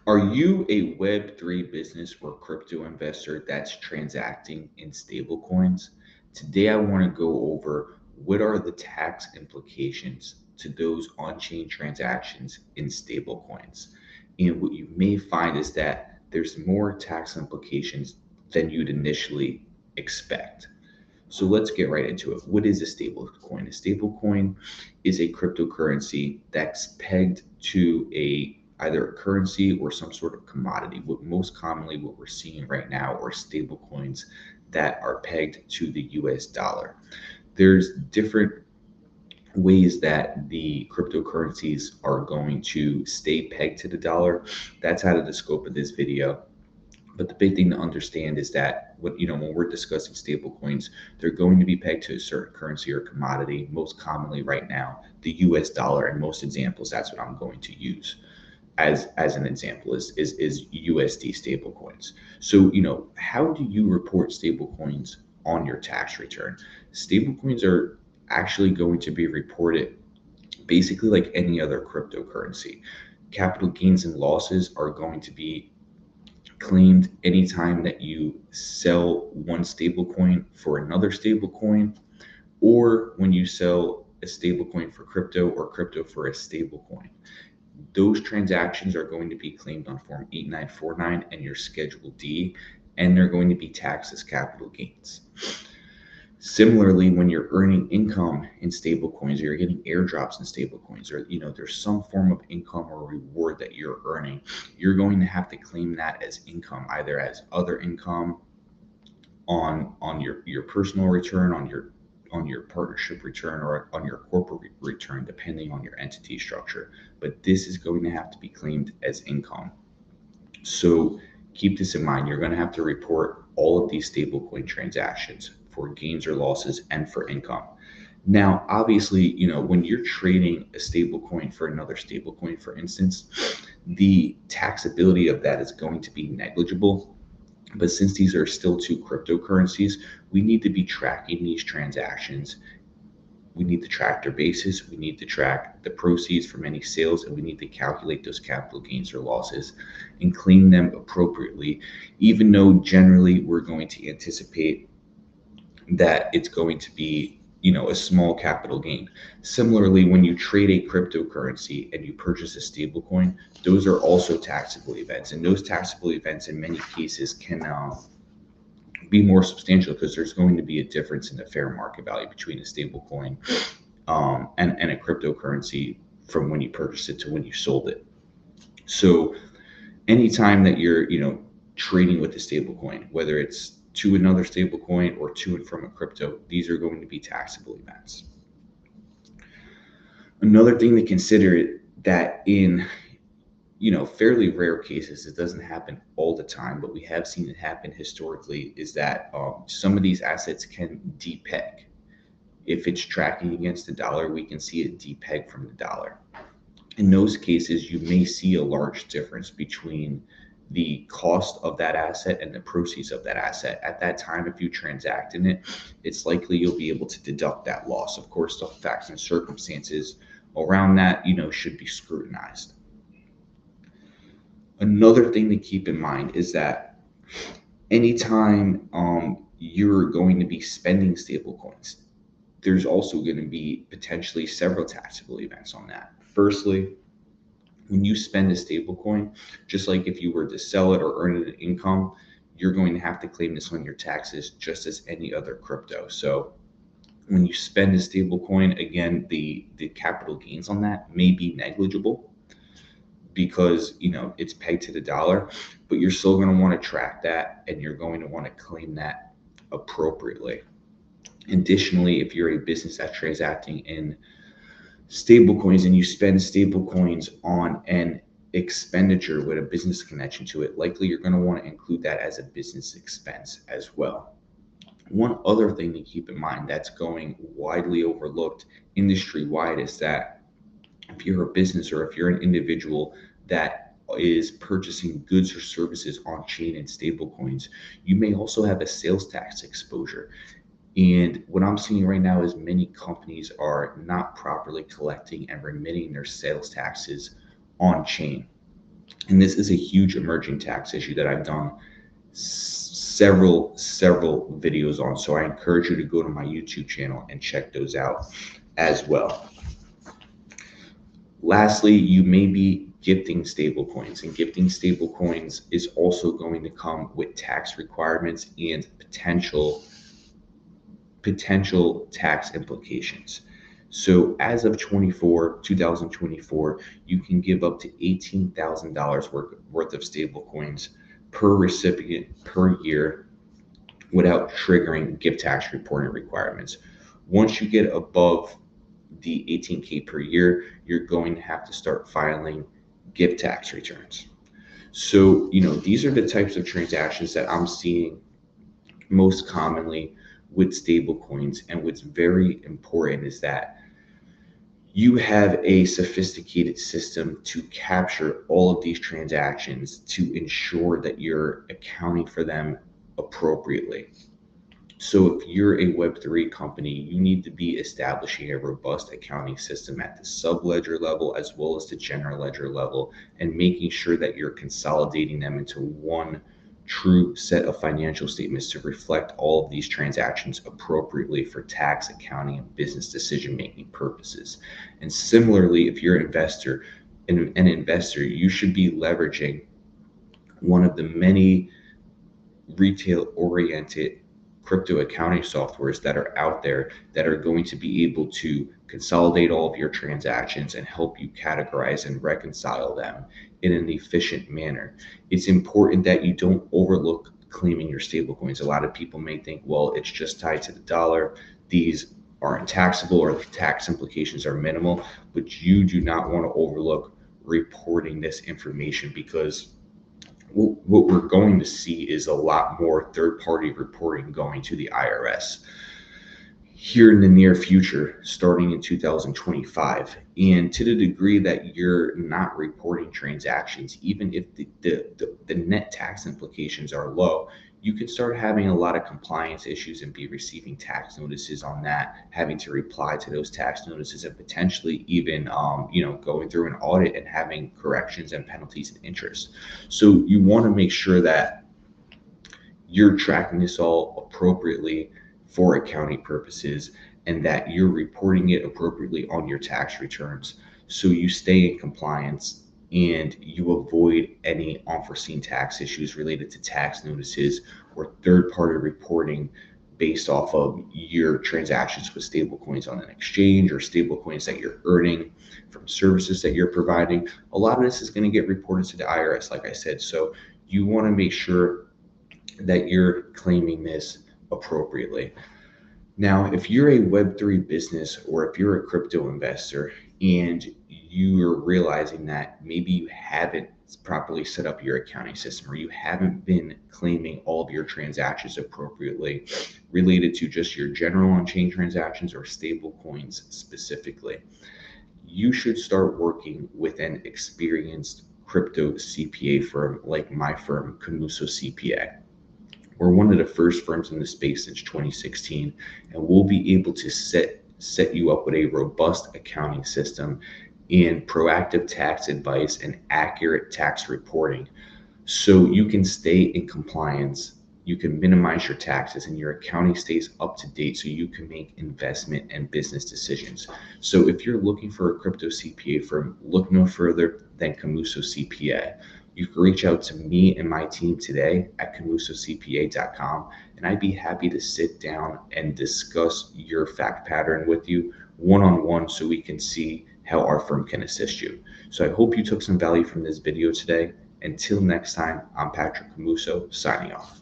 Are you a Web3 business or crypto investor that's transacting in stablecoins? Today, I want to go over what are the tax implications to those on chain transactions in stablecoins. And what you may find is that there's more tax implications than you'd initially expect. So let's get right into it. What is a stablecoin? A stablecoin is a cryptocurrency that's pegged to either a currency or some sort of commodity. What most commonly what we're seeing right now are stablecoins that are pegged to the US dollar. There's different ways that the cryptocurrencies are going to stay pegged to the dollar. That's out of the scope of this video. But the big thing to understand is that when we're discussing stable coins, they're going to be pegged to a certain currency or commodity. Most commonly right now, the US dollar. In most examples, that's what I'm going to use as an example is USD stable coins. So, how do you report stable coins on your tax return? Stable coins are actually going to be reported basically like any other cryptocurrency. Capital gains and losses are going to be claimed anytime that you sell one stablecoin for another stablecoin, or when you sell a stablecoin for crypto or crypto for a stablecoin. Those transactions are going to be claimed on Form 8949 and your Schedule D, and they're going to be taxed as capital gains. Similarly, when you're earning income in stablecoins, or you're getting airdrops in stablecoins, or there's some form of income or reward that you're earning, you're going to have to claim that as income, either as other income on your personal return, on your partnership return, or on your corporate return, depending on your entity structure. But this is going to have to be claimed as income. So keep this in mind. You're going to have to report all of these stablecoin transactions for gains or losses and for income. Now, obviously, when you're trading a stablecoin for another stablecoin, for instance, the taxability of that is going to be negligible. But since these are still two cryptocurrencies, we need to be tracking these transactions. We need to track their basis, we need to track the proceeds from any sales, and we need to calculate those capital gains or losses and claim them appropriately, even though generally we're going to anticipate that it's going to be a small capital gain. Similarly, when you trade a cryptocurrency and you purchase a stablecoin, those are also taxable events, and those taxable events in many cases can be more substantial because there's going to be a difference in the fair market value between a stable coin and a cryptocurrency from when you purchased it to when you sold it. So anytime that you're trading with a stable coin, whether it's to another stable coin or to and from a crypto, these are going to be taxable events. Another thing to consider that in fairly rare cases, it doesn't happen all the time, but we have seen it happen historically, is that some of these assets can depeg. If it's tracking against the dollar, we can see it depeg from the dollar. In those cases, you may see a large difference between the cost of that asset and the proceeds of that asset. At that time, if you transact in it, it's likely you'll be able to deduct that loss. Of course, the facts and circumstances around that, should be scrutinized. Another thing to keep in mind is that anytime you're going to be spending stable coins, there's also going to be potentially several taxable events on that. Firstly, when you spend a stable coin, just like if you were to sell it or earn it an income, you're going to have to claim this on your taxes just as any other crypto. So when you spend a stable coin, again, the capital gains on that may be negligible because it's pegged to the dollar, but you're still going to want to track that and you're going to want to claim that appropriately. Additionally, if you're a business that's transacting in stablecoins and you spend stablecoins on an expenditure with a business connection to it, likely you're going to want to include that as a business expense as well. One other thing to keep in mind that's going widely overlooked industry wide is that if you're a business or if you're an individual that is purchasing goods or services on chain and stablecoins, you may also have a sales tax exposure. And what I'm seeing right now is many companies are not properly collecting and remitting their sales taxes on chain. And this is a huge emerging tax issue that I've done several videos on. So I encourage you to go to my YouTube channel and check those out as well. Lastly, you may be gifting stablecoins, and gifting stablecoins is also going to come with tax requirements and potential tax implications. So as of 2024, you can give up to $18,000 worth of stablecoins per recipient per year without triggering gift tax reporting requirements. Once you get above the 18K per year, you're going to have to start filing gift tax returns. So, these are the types of transactions that I'm seeing most commonly with stablecoins. And what's very important is that you have a sophisticated system to capture all of these transactions to ensure that you're accounting for them appropriately. So if you're a Web3 company, you need to be establishing a robust accounting system at the sub-ledger level as well as the general ledger level, and making sure that you're consolidating them into one true set of financial statements to reflect all of these transactions appropriately for tax, accounting, and business decision-making purposes. And similarly, if you're an investor, you should be leveraging one of the many retail-oriented crypto accounting softwares that are out there that are going to be able to consolidate all of your transactions and help you categorize and reconcile them in an efficient manner. It's important that you don't overlook claiming your stablecoins. A lot of people may think, well, it's just tied to the dollar, these aren't taxable, or the tax implications are minimal, but you do not want to overlook reporting this information, because what we're going to see is a lot more third-party reporting going to the IRS here in the near future, starting in 2025. And to the degree that you're not reporting transactions, even if the net tax implications are low, you can start having a lot of compliance issues and be receiving tax notices on that, having to reply to those tax notices, and potentially even going through an audit and having corrections and penalties and interest. So you want to make sure that you're tracking this all appropriately for accounting purposes, and that you're reporting it appropriately on your tax returns, so you stay in compliance and you avoid any unforeseen tax issues related to tax notices or third-party reporting based off of your transactions with stablecoins on an exchange, or stablecoins that you're earning from services that you're providing. A lot of this is going to get reported to the IRS, like I said. So you want to make sure that you're claiming this appropriately. Now, if you're a Web3 business, or if you're a crypto investor and you're realizing that maybe you haven't properly set up your accounting system, or you haven't been claiming all of your transactions appropriately related to just your general on-chain transactions or stable coins specifically, you should start working with an experienced crypto CPA firm like my firm, Camuso CPA. We're one of the first firms in the space since 2016, and we'll be able to set you up with a robust accounting system and proactive tax advice and accurate tax reporting, so you can stay in compliance, you can minimize your taxes, and your accounting stays up to date so you can make investment and business decisions. So if you're looking for a crypto CPA firm, look no further than Camuso CPA. You can reach out to me and my team today at camusocpa.com, and I'd be happy to sit down and discuss your fact pattern with you one-on-one so we can see how our firm can assist you. So I hope you took some value from this video today. Until next time, I'm Patrick Camuso, signing off.